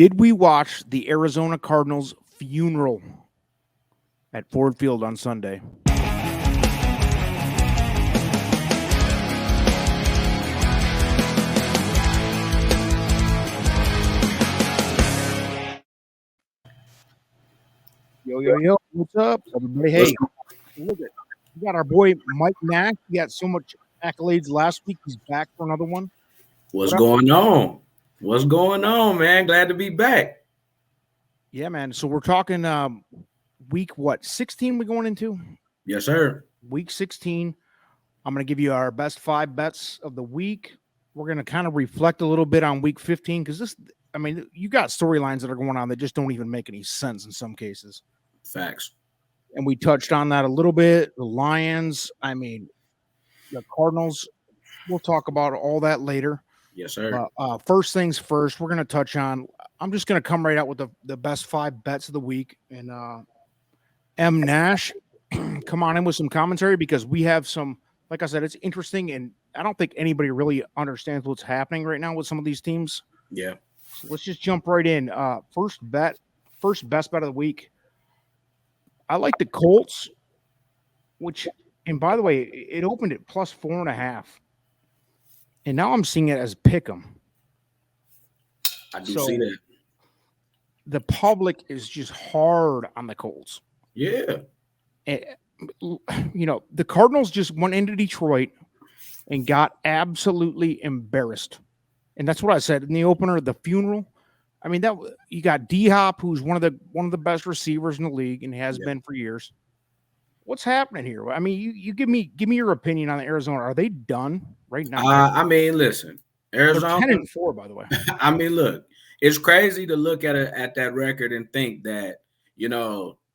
Did we watch the Arizona Cardinals funeral at Ford Field on Sunday? Yo, what's up, everybody? Hey, look at we got our boy Mike Nash. He got so much accolades last week. He's back for another one. What's going on? What's going on, man? Glad to be back. Yeah, man. So we're talking week 16 we going into? Yes, sir. Week 16. I'm going to give you our best 5 bets of the week. We're going to kind of reflect a little bit on week 15 because you got storylines that are going on that just don't even make any sense in some cases. Facts. And we touched on that a little bit. The Lions, the Cardinals. We'll talk about all that later. Yes, sir. First things first, we're going to touch on. I'm just going to come right out with the best 5 bets of the week. And M. Nash, come on in with some commentary because we have some, like I said, it's interesting. And I don't think anybody really understands what's happening right now with some of these teams. Yeah. So let's just jump right in. First best bet of the week. I like the Colts, and by the way, it opened at plus 4.5. And now I'm seeing it as pick 'em. I do see that. The public is just hard on the Colts. Yeah. And, the Cardinals just went into Detroit and got absolutely embarrassed. And that's what I said in the opener, the funeral. That you got D-Hop, who's one of the best receivers in the league and has been for years. What's happening here? You give me your opinion on Arizona. Are they done right now? Listen, Arizona 10-4, by the way. Look, it's crazy to look at that record and think that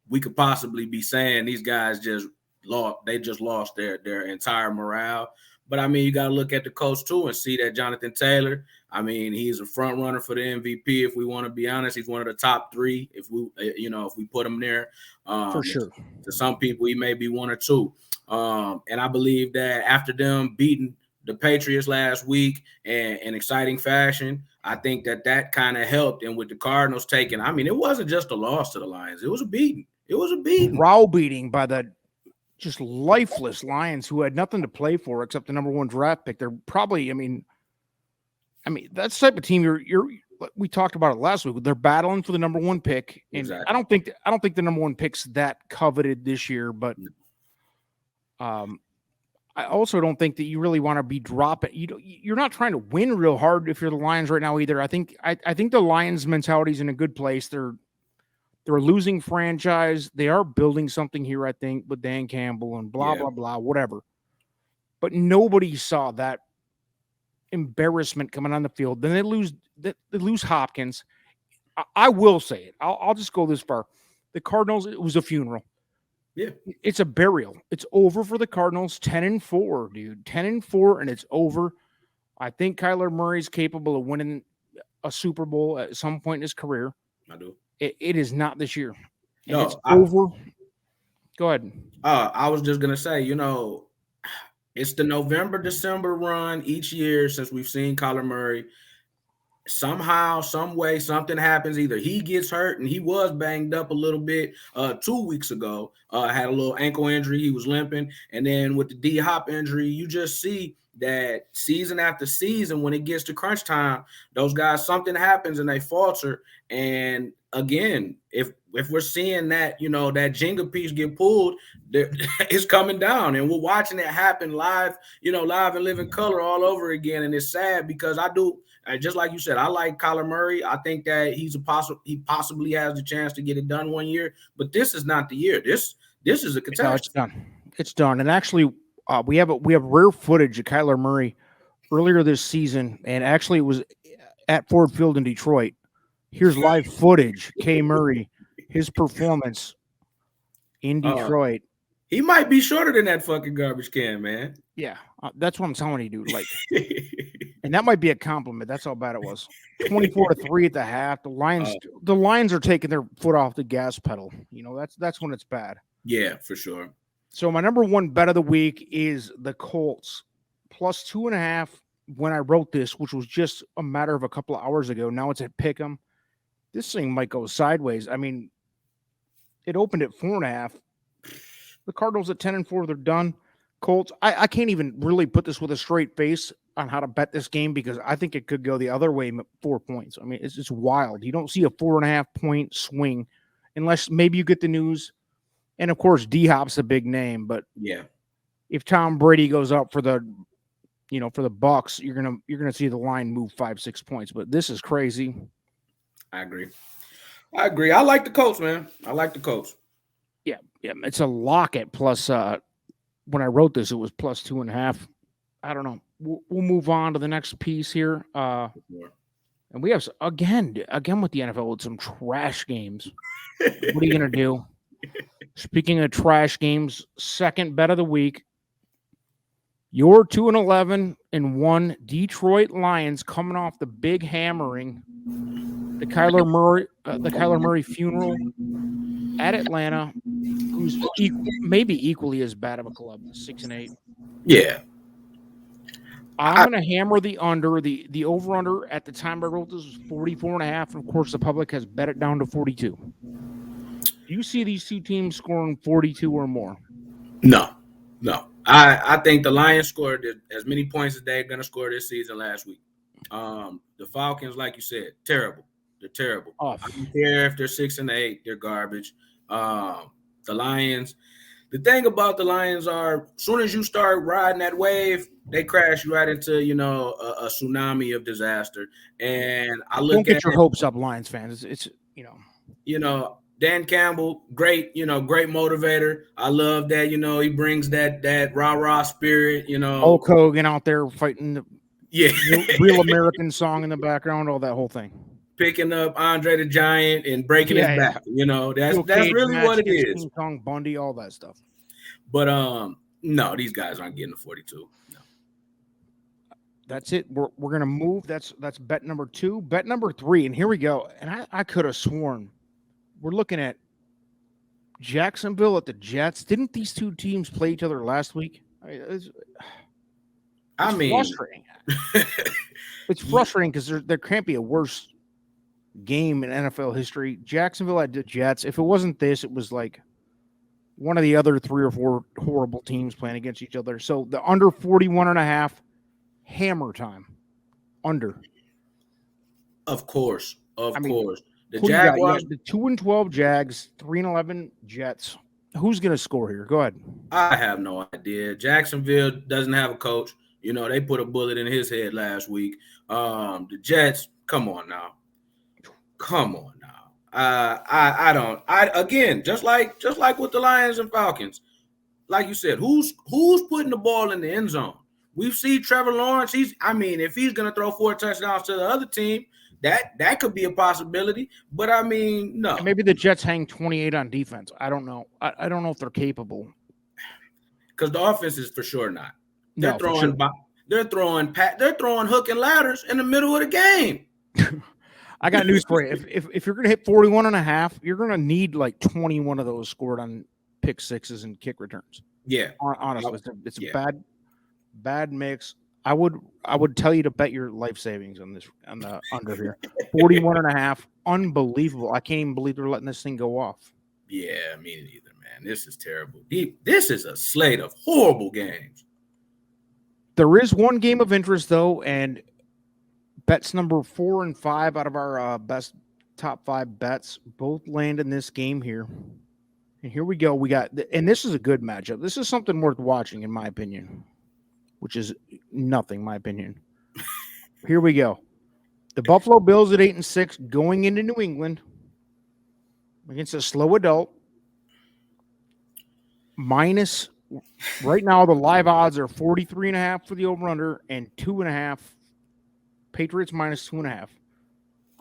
we could possibly be saying these guys just lost their entire morale. But you got to look at the coach too and see that Jonathan Taylor. He's a front runner for the MVP. If we want to be honest, he's one of the top 3. If we put him there, for sure. To some people, he may be 1 or 2. And I believe that after them beating the Patriots last week in exciting fashion, I think that kind of helped. And with the Cardinals taking, it wasn't just a loss to the Lions; it was a beating. It was a beating. Browbeating by the just lifeless Lions who had nothing to play for except the number 1 draft pick. They're probably, that's the type of team we talked about it last week. They're battling for the number 1 pick. And exactly. I don't think the number 1 pick's that coveted this year, but I also don't think that you really want to be dropping. You're not trying to win real hard if you're the Lions right now either. I think the Lions mentality is in a good place. They're a losing franchise. They are building something here, I think, with Dan Campbell and blah, blah, whatever. But nobody saw that embarrassment coming on the field. Then they lose Hopkins. I will say it. I'll just go this far. The Cardinals, it was a funeral. Yeah. It's a burial. It's over for the Cardinals. 10-4, dude. 10-4, and it's over. I think Kyler Murray's capable of winning a Super Bowl at some point in his career. I do. It is not this year. And no, it's over. Go ahead. I was just gonna say, it's the November-December run each year since we've seen Kyler Murray. Somehow, some way, something happens. Either he gets hurt, and he was banged up a little bit 2 weeks ago. Had a little ankle injury. He was limping. And then with the D-Hop injury, you just see that season after season, when it gets to crunch time, those guys, something happens and they falter. And again, if we're seeing that, that Jenga piece get pulled, it's coming down, and we're watching it happen live, live and living color all over again. And it's sad because just like you said, I like Kyler Murray. I think that he possibly has the chance to get it done one year, but this is not the year. This is a catastrophe. It's done. And actually, we have rare footage of Kyler Murray earlier this season, and actually it was at Ford Field in Detroit. Here's live footage. K. Murray, his performance in Detroit. He might be shorter than that fucking garbage can, man. Yeah, that's what I'm telling you, dude. Like, and that might be a compliment. That's how bad it was. 24-3 at the half. The Lions are taking their foot off the gas pedal. That's when it's bad. Yeah, for sure. So my number 1 bet of the week is the Colts plus 2.5. When I wrote this, which was just a matter of a couple of hours ago, now it's at pick 'em. this thing might go sideways. I mean, it opened at 4.5. The Cardinals at 10-4, they're done. Colts, I can't even really put this with a straight face on how to bet this game because I think it could go the other way 4 points. I mean, it's just wild. You don't see a 4.5 point swing unless maybe you get the news. And of course, D-Hop's a big name, but Yeah. if Tom Brady goes up for the Bucks, you're gonna see the line move 5-6 points. But this is crazy. I agree. I like the Colts, man. I like the Colts. Yeah, it's a lock at plus. When I wrote this, it was plus 2.5. I don't know. We'll move on to the next piece here. And we have again with the NFL with some trash games. What are you gonna do? Speaking of trash games, second bet of the week. Your 2-11-1 Detroit Lions coming off the big hammering, the Kyler Murray funeral at Atlanta, who's maybe equally as bad of a club, 6-8. Yeah. I'm going to hammer the under. The over-under at the time I wrote this was 44.5. And of course, the public has bet it down to 42. Do you see these two teams scoring 42 or more? No. I think the Lions scored as many points as they're going to score this season last week. The Falcons, like you said, terrible. They're terrible. I don't care if they're 6-8. They're garbage. The Lions. The thing about the Lions are, as soon as you start riding that wave, they crash right into a tsunami of disaster. And I look don't get your hopes up, Lions fans. It's Dan Campbell, great motivator. I love that. He brings that rah spirit. Hulk Hogan out there fighting the real American song in the background, all that whole thing. Picking up Andre the Giant and breaking his back. That's really what it is. King Kong Bundy, all that stuff. But no, these guys aren't getting to 42. No. That's it. We're gonna move. That's bet number 2. Bet number 3, and here we go. And I could have sworn we're looking at Jacksonville at the Jets. Didn't these two teams play each other last week? It's frustrating. It's frustrating because there can't be a worse game in NFL history. Jacksonville at the Jets. If it wasn't this, it was like one of the other 3 or 4 horrible teams playing against each other. So the under 41.5, hammer time. Under. Of course. The Jaguars, the 2-12 Jags, 3-11 Jets. Who's going to score here? Go ahead. I have no idea. Jacksonville doesn't have a coach. They put a bullet in his head last week. The Jets, come on now. I don't. Again, just like with the Lions and Falcons, like you said, who's putting the ball in the end zone? We've seen Trevor Lawrence. If he's going to throw 4 touchdowns to the other team, that could be a possibility. But no. Maybe the Jets hang 28 on defense. I don't know. I don't know if they're capable. Because the offense is for sure not. They're throwing hook and ladders in the middle of the game. I got news for you. If you're going to hit 41.5, you're going to need like 21 of those scored on pick sixes and kick returns. Yeah. Honestly, it's a bad mix. I would tell you to bet your life savings on the under here. 41.5. Unbelievable. I can't even believe they're letting this thing go off. Yeah, me neither, man. This is terrible. This is a slate of horrible games. There is one game of interest, though, and bets number 4 and 5 out of our best top 5 bets both land in this game here. And here we go. And this is a good matchup. This is something worth watching, in my opinion, which is nothing, my opinion. Here we go. The Buffalo Bills at 8-6 going into New England against a slow adult. Minus, right now, the live odds are 43.5 for the over-under and 2.5. Patriots minus 2.5.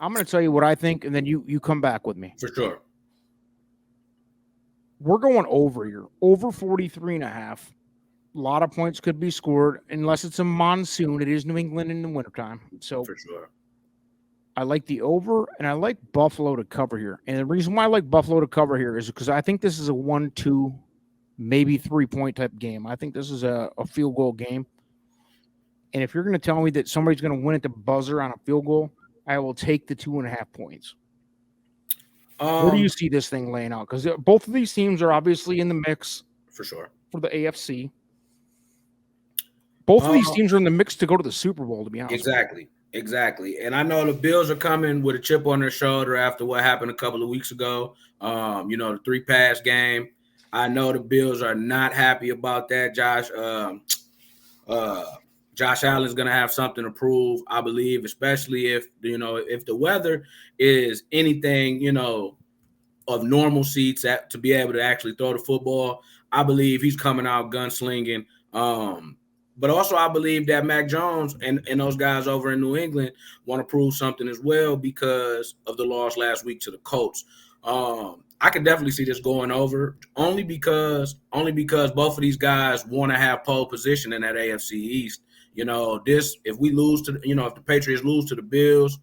I'm going to tell you what I think, and then you come back with me. For sure. We're going over here. Over 43.5. A lot of points could be scored unless it's a monsoon. It is New England in the wintertime. So for sure. I like the over, and I like Buffalo to cover here. And the reason why I like Buffalo to cover here is because I think this is a 1-2, maybe 3-point type game. I think this is a field goal game. And if you're going to tell me that somebody's going to win at the buzzer on a field goal, I will take the 2.5 points. Where do you see this thing laying out? Because both of these teams are obviously in the mix for sure for the AFC. Both of these teams are in the mix to go to the Super Bowl, to be honest. Exactly. And I know the Bills are coming with a chip on their shoulder after what happened a couple of weeks ago. The 3-pass game. I know the Bills are not happy about that. Josh Allen's going to have something to prove, I believe, especially if the weather is anything, of normalcy to be able to actually throw the football. I believe he's coming out gunslinging. But also I believe that Mac Jones and those guys over in New England want to prove something as well because of the loss last week to the Colts. I could definitely see this going over only because both of these guys want to have pole position in that AFC East. If we lose to, if the Patriots lose to the Bills,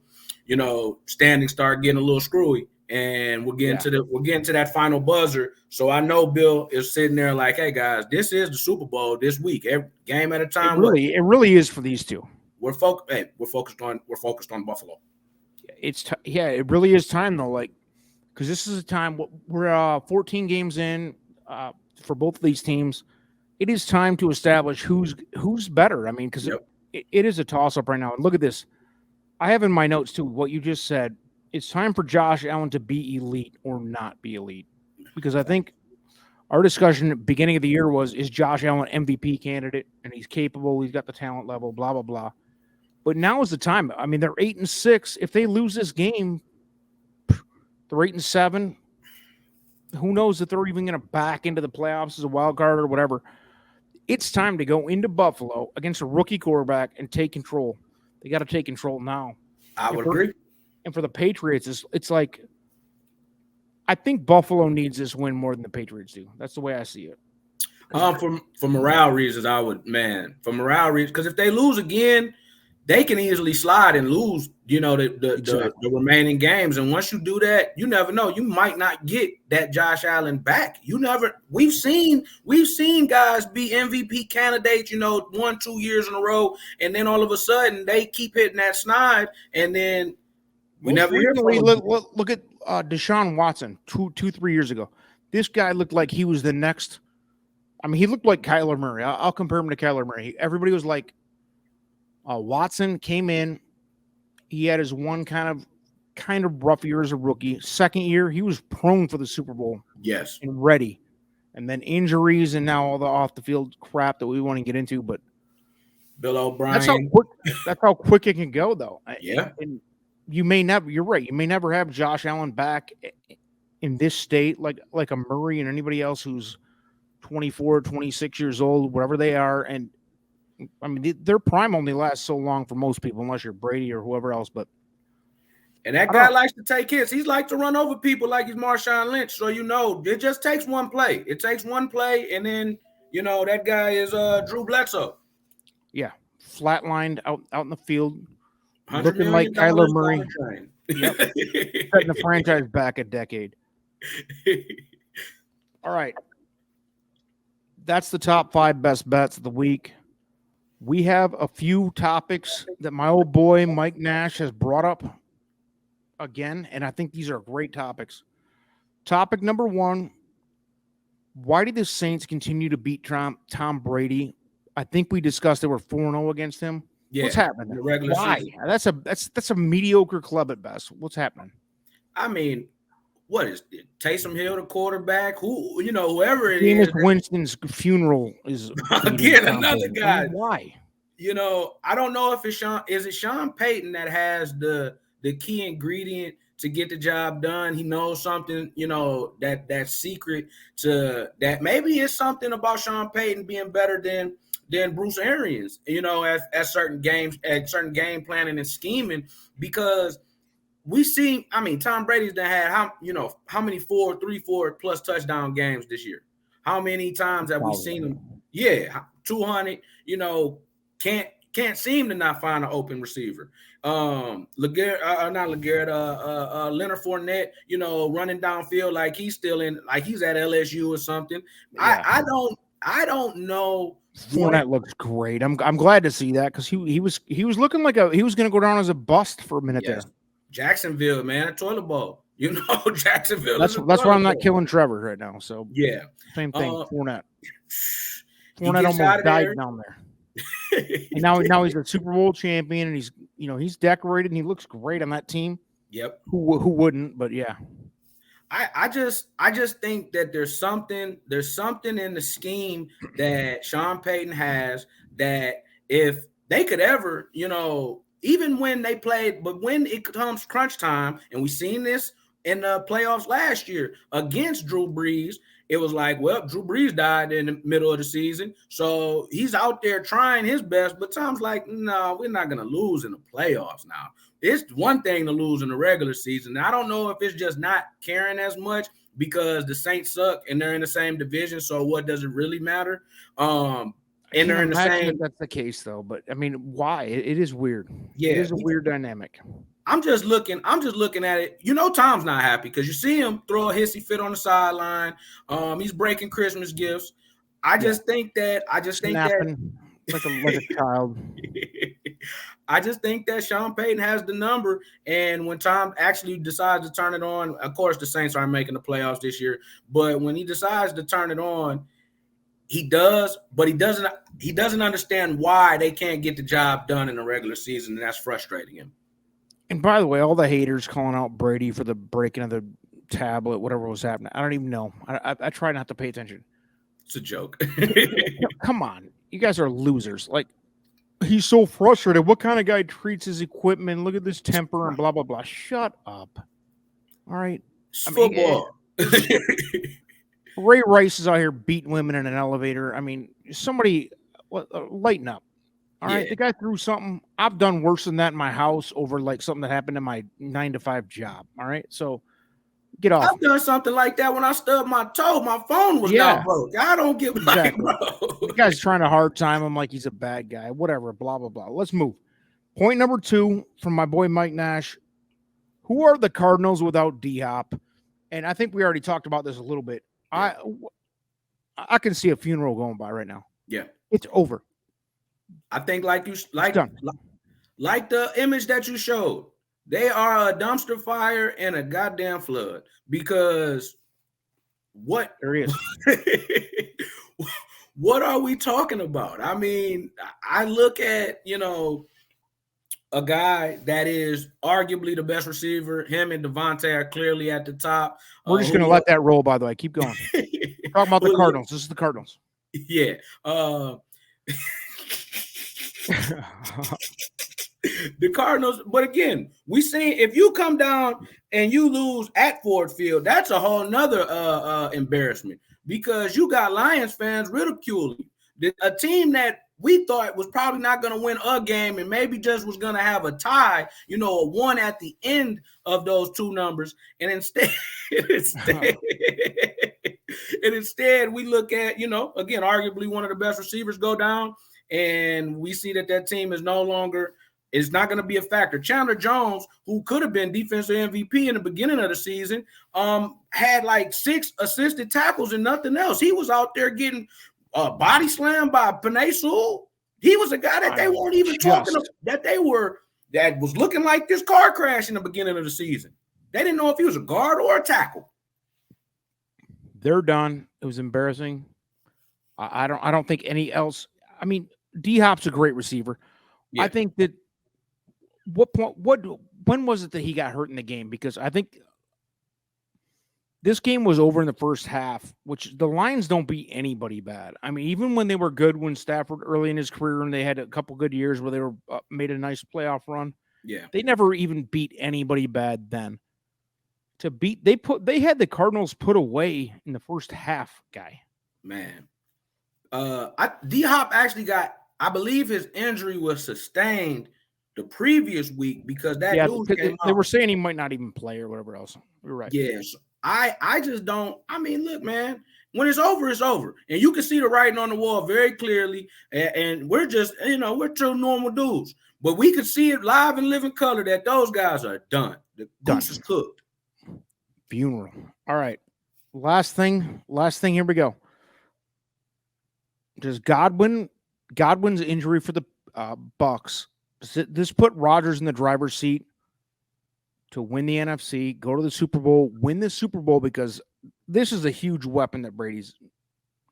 standings start getting a little screwy. And we're getting to that final buzzer. So I know Bill is sitting there like, "Hey guys, this is the Super Bowl this week. Every game at a time." It really is for these two. We're focused on Buffalo. It really is time though. Like, because this is a time we're 14 games in for both of these teams. It is time to establish who's better. I mean, because it is a toss up right now. And look at this. I have in my notes too what you just said. It's time for Josh Allen to be elite or not be elite. Because I think our discussion at the beginning of the year was, is Josh Allen MVP candidate? And he's capable. He's got the talent level, blah, blah, blah. But now is the time. I mean, they're 8-6. If they lose this game, they're 8-7. Who knows if they're even going to back into the playoffs as a wild card or whatever. It's time to go into Buffalo against a rookie quarterback and take control. They got to take control now. I would agree. And for the Patriots, it's like, I think Buffalo needs this win more than the Patriots do. That's the way I see it. For morale reasons, because if they lose again, they can easily slide and lose, the remaining games. And once you do that, you never know. You might not get that Josh Allen back. We've seen guys be MVP candidates, 1-2 years in a row, and then all of a sudden they keep hitting that snide, and then we never hear from them. Look at Deshaun Watson 3 years ago. This guy looked like he was the next. I mean, he looked like Kyler Murray. I'll compare him to Kyler Murray. Everybody was like, Watson came in. He had his one kind of rough year as a rookie. Second year, he was prone for the Super Bowl. Yes. And ready. And then injuries and now all the off the field crap that we want to get into. But Bill O'Brien. That's how quick it can go, though. Yeah. And you're right. You may never have Josh Allen back in this state like a Murray and anybody else who's 24, 26 years old, whatever they are. And I mean, their prime only lasts so long for most people, unless you're Brady or whoever else. And that guy likes to take hits. He's like to run over people like he's Marshawn Lynch. So, it just takes one play. It takes one play, and then, that guy is Drew Bledsoe. Yeah, flatlined out in the field, looking like Kyler Murray. Yep. Setting the franchise back a decade. All right. That's the top 5 best bets of the week. We have a few topics that my old boy Mike Nash has brought up again, and I think these are great topics. Topic number 1, why did the Saints continue to beat Tom Brady? I think we discussed they were 4-0 against him. Yeah, what's happening? Why? Season. That's a mediocre club at best. What's happening? I mean, what is it? Taysom Hill, the quarterback? Whoever it is. Jameis Winston's funeral is again another guy. I mean, why? I don't know if it's Sean Payton that has the key ingredient to get the job done. He knows something, that secret to that. Maybe it's something about Sean Payton being better than Bruce Arians, at certain games, at certain game planning and scheming, because we see, Tom Brady's done had how many 4 plus touchdown games this year? How many times have we seen him? Yeah, 200, can't seem to not find an open receiver. Leonard Fournette, running downfield like he's still like he's at LSU or something. Yeah. I don't know. Fournette looks great. I'm glad to see that because he was looking like he was going to go down as a bust for a minute there. Jacksonville, man, a toilet bowl. You know, Jacksonville. That's why I'm not killing Trevor right now. So yeah, same thing. Fournette. He Fournette gets out almost of died there. down there. And now he's a Super Bowl champion, and he's decorated and he looks great on that team. Yep. Who wouldn't? But yeah. I just think that there's something in the scheme that Sean Payton has that if they could ever, even when they played, but when it comes crunch time, and we've seen this in the playoffs last year against Drew Brees, it was like, well, Drew Brees died in the middle of the season, so he's out there trying his best, but Tom's like, no, we're not going to lose in the playoffs now. It's one thing to lose in the regular season. I don't know if it's just not caring as much because the Saints suck and they're in the same division, so what does it really matter? And they're in the same. That's the case, though. But I mean, why? It is weird. Yeah, it is a weird dynamic. I'm just looking at it. Tom's not happy because you see him throw a hissy fit on the sideline. He's breaking Christmas gifts. I just think that like a child. I just think that Sean Payton has the number, and when Tom actually decides to turn it on, of course the Saints aren't making the playoffs this year, but when he decides to turn it on, he does, but he doesn't understand why they can't get the job done in the regular season, and that's frustrating him. And by the way, all the haters calling out Brady for the breaking of the tablet, whatever was happening, I don't even know. I try not to pay attention. It's a joke. Come on, you guys are losers. Like, he's so frustrated. What kind of guy treats his equipment? Look at this temper and blah, blah, blah. Shut up. All right. Football. Ray Rice is out here beating women in an elevator. I mean, somebody lighten up. All right. The guy threw something. I've done worse than that in my house over like something that happened in my 9-to-5 job. All right. So get off. I've done something like that when I stubbed my toe. My phone was now broke. I don't give back, bro. The guy's trying to hard time him like he's a bad guy. Whatever. Blah, blah, blah. Let's move. Point number 2 from my boy Mike Nash. Who are the Cardinals without D-Hop? And I think we already talked about this a little bit. I can see a funeral going by right now. Yeah. It's over. I think like the image that you showed, they are a dumpster fire and a goddamn flood because what there is. What are we talking about? I mean, I look at, a guy that is arguably the best receiver. Him and Devontae are clearly at the top. We're just going to let that roll, by the way. Keep going. Talking about the Cardinals. This is the Cardinals. Yeah. The Cardinals, but again, we see if you come down and you lose at Ford Field, that's a whole nother embarrassment because you got Lions fans ridiculing a team that we thought was probably not going to win a game and maybe just was going to have a tie, a one at the end of those two numbers. And instead we look at, again, arguably one of the best receivers go down, and we see that team is no longer – it's not going to be a factor. Chandler Jones, who could have been defensive MVP in the beginning of the season, had like 6 assisted tackles and nothing else. He was out there getting body slammed by Penei Sewell. He was a guy that they weren't even talking about, that was looking like this car crash in the beginning of the season. They didn't know if he was a guard or a tackle. They're done. It was embarrassing. I don't think any else. I mean, D-Hop's a great receiver. Yeah. I think that when was it that he got hurt in the game? Because I think this game was over in the first half, which the Lions don't beat anybody bad. I mean, even when they were good, when Stafford early in his career and they had a couple good years where they were made a nice playoff run. Yeah, they never even beat anybody bad then. They had the Cardinals put away in the first half, guy. Man, D-Hop actually got, I believe his injury was sustained the previous week because news came out. They were saying he might not even play or whatever else. You're right. Yes. I just don't. I mean, look, man, when it's over, it's over. And you can see the writing on the wall very clearly. And we're just, we're two normal dudes. But we could see it live and live in color that those guys are done. The goose is cooked. Funeral. All right. Last thing. Here we go. Does Godwin's injury for the Bucks, does this put Rodgers in the driver's seat to win the NFC, go to the Super Bowl, win the Super Bowl, because this is a huge weapon that Brady's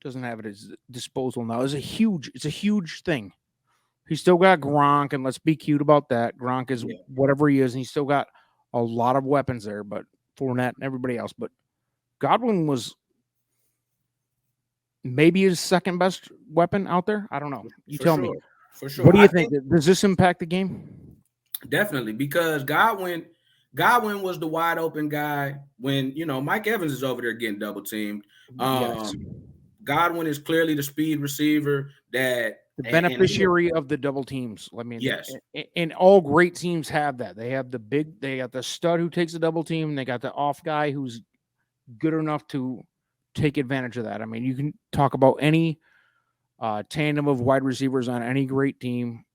doesn't have at his disposal now. It's a huge thing. He's still got Gronk, and let's be cute about that. Gronk is whatever he is, and he's still got a lot of weapons there, but Fournette and everybody else. But Godwin was maybe his second best weapon out there. I don't know. You tell me. For sure. What do you think? Does this impact the game? Definitely, because Godwin was the wide open guy when, Mike Evans is over there getting double teamed. Yes. Godwin is clearly the speed receiver that the beneficiary of the double teams. I mean, yes, and all great teams have that. They have they got the stud who takes the double team, and they got the off guy who's good enough to take advantage of that. I mean, you can talk about any tandem of wide receivers on any great team.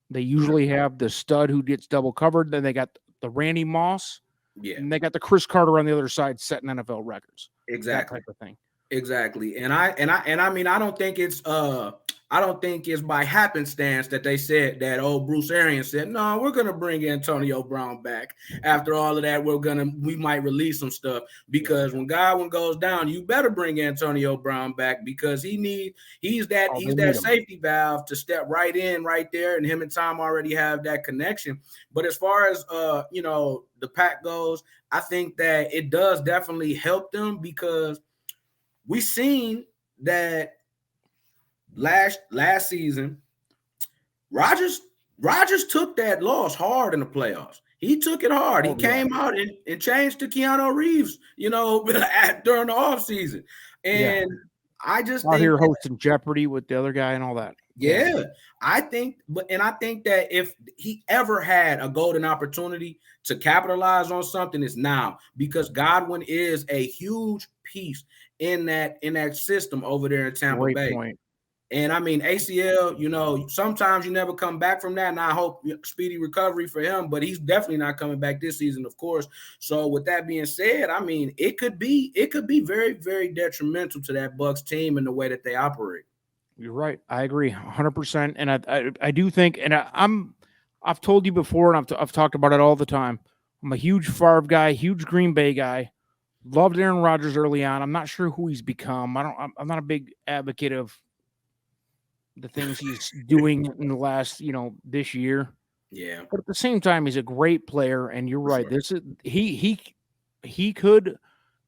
They usually have the stud who gets double covered. Then they got the Randy Moss, and they got the Chris Carter on the other side setting NFL records. Exactly, that type of thing. Exactly, and I mean, I don't think it's by happenstance that they said that. Bruce Arians said, no, we're gonna bring Antonio Brown back. After all of that, we might release some stuff, because when Godwin goes down, you better bring Antonio Brown back, because he's that safety valve to step right in right there, and him and Tom already have that connection. But as far as the pack goes, I think that it does definitely help them, because we seen that last season, Rodgers took that loss hard in the playoffs. He took it hard. He came out and changed to Keanu Reeves, during the offseason. And I just think here hosting Jeopardy with the other guy and all that. Yeah, I think that if he ever had a golden opportunity to capitalize on something, it's now, because Godwin is a huge piece in that system over there in Tampa Bay. Great point. And I mean, ACL, sometimes you never come back from that. And I hope speedy recovery for him, but he's definitely not coming back this season, of course. So with that being said, I mean, it could be very, very detrimental to that Bucs team and the way that they operate. You're right. I agree 100%. And I do think, and I've told you before, and I've talked about it all the time. I'm a huge Favre guy, huge Green Bay guy. Loved Aaron Rodgers early on. I'm not sure who he's become. I'm not a big advocate of the things he's doing in the last, this year. Yeah. But at the same time, he's a great player, and you're right. Sure. This is he could.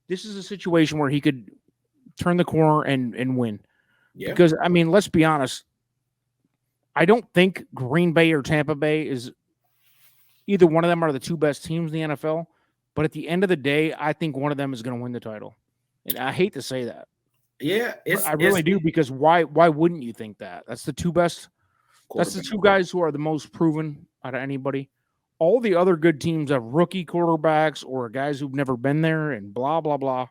This is a situation where he could turn the corner and win. Yeah. Because I mean, let's be honest. I don't think Green Bay or Tampa Bay is either one of them are the two best teams in the NFL. But at the end of the day, I think one of them is going to win the title. And I hate to say that. Yeah, I really do, because why wouldn't you think that? That's the two best. That's the two guys who are the most proven out of anybody. All the other good teams have rookie quarterbacks or guys who've never been there, and blah blah blah.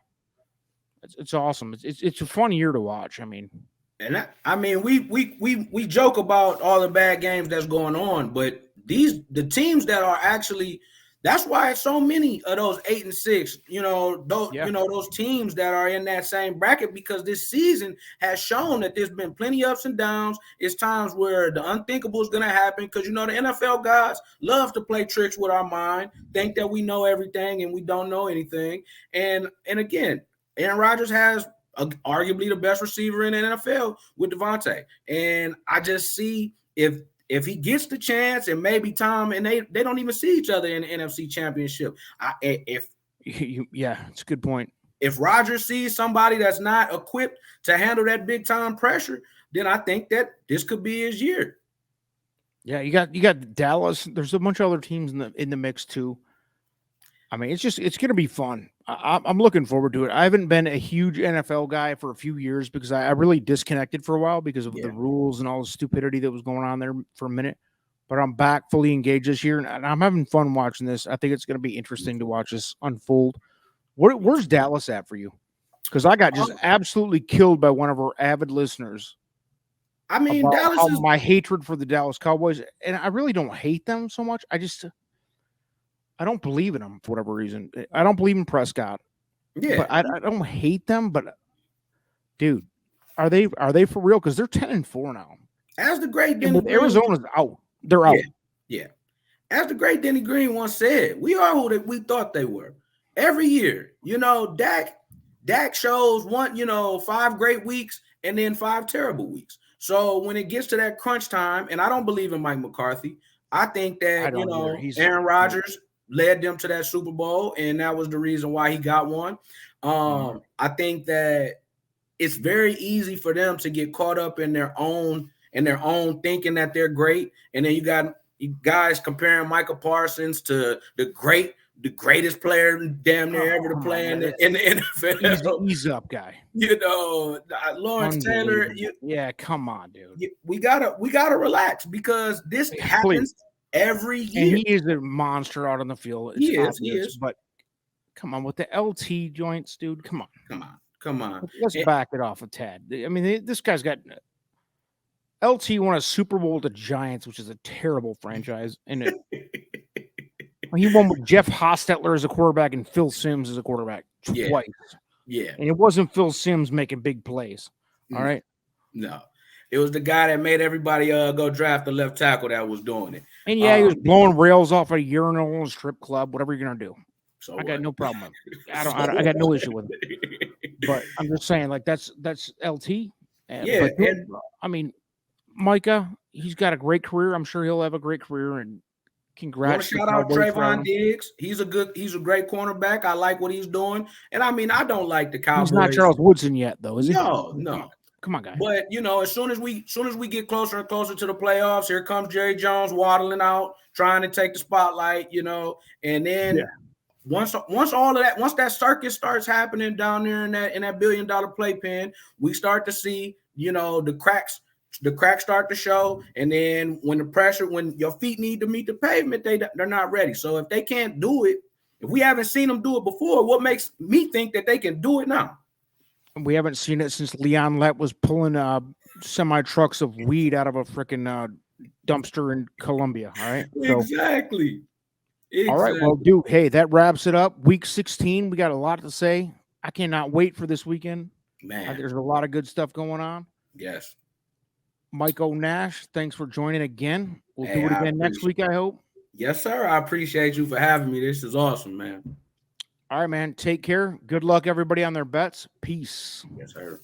It's awesome. It's a fun year to watch. I mean, we joke about all the bad games that's going on, but the teams that are actually. That's why it's so many of those 8-6, those teams that are in that same bracket, because this season has shown that there's been plenty ups and downs. It's times where the unthinkable is going to happen, because, the NFL guys love to play tricks with our mind, think that we know everything and we don't know anything. And again, Aaron Rodgers has arguably the best receiver in the NFL with Devontae. And I just see if he gets the chance, and maybe Tom and they don't even see each other in the NFC Championship. It's a good point. If Rodgers sees somebody that's not equipped to handle that big time pressure, then I think that this could be his year. Yeah, you got Dallas. There's a bunch of other teams in the mix too. I mean, it's going to be fun. I'm looking forward to it. I haven't been a huge NFL guy for a few years, because I really disconnected for a while because of the rules and all the stupidity that was going on there for a minute. But I'm back fully engaged this year, and I'm having fun watching this. I think it's going to be interesting to watch this unfold. Where's Dallas at for you? Because I got just absolutely killed by one of our avid listeners. I mean, Dallas is my hatred for the Dallas Cowboys, and I really don't hate them so much. I don't believe in them for whatever reason. I don't believe in Prescott. Yeah, but I don't hate them. But dude, are they for real? Because they're 10-4 now. As the great Arizona's out. They're out. Yeah. as the great Denny Green once said, we are who we thought they were. Every year, Dak shows 5 great weeks and then 5 terrible weeks. So when it gets to that crunch time, and I don't believe in Mike McCarthy, I think that Aaron Rodgers led them to that Super Bowl, and that was the reason why he got one. I think that it's very easy for them to get caught up in their own thinking that they're great, and then you got guys comparing Michael Parsons to the greatest player damn near ever to play in the NFL. Ease up, guy. Lawrence Taylor. Come on, dude. We gotta relax because this happens every year. And he is a monster out on the field. He is. But come on with the LT joints, dude. Come on. Let's back it off a tad. I mean, this guy's got LT won a Super Bowl with the Giants, which is a terrible franchise, and he won with Jeff Hostetler as a quarterback and Phil Simms as a quarterback twice. Yeah. And it wasn't Phil Simms making big plays. All right. No. It was the guy that made everybody go draft the left tackle that was doing it. And he was blowing rails off a urinal in a strip club, whatever you're gonna do. So I got no problem with it. I got no issue with it. But I'm just saying, like, that's LT. I mean, Micah, he's got a great career. I'm sure he'll have a great career, and congrats. Shout out Trayvon Diggs. He's a great cornerback. I like what he's doing. And I mean, I don't like the Cowboys. He's not Charles Woodson yet, though, is he? No. Come on, guys. But as soon as we get closer and closer to the playoffs, here comes Jerry Jones waddling out, trying to take the spotlight, and then once that circus starts happening down there in that $1 billion playpen, we start to see, the cracks start to show. And then when your feet need to meet the pavement, they're not ready. So if they can't do it, if we haven't seen them do it before, what makes me think that they can do it now? We haven't seen it since Leon Lett was pulling semi trucks of weed out of a freaking dumpster in Colombia. All right. Exactly. All right. Well, dude, hey, that wraps it up. Week 16. We got a lot to say. I cannot wait for this weekend. Man, there's a lot of good stuff going on. Yes. Mike O'Nash, thanks for joining again. We'll do it again next week, I hope. Yes, sir. I appreciate you for having me. This is awesome, man. All right, man. Take care. Good luck, everybody, on their bets. Peace. Yes, sir.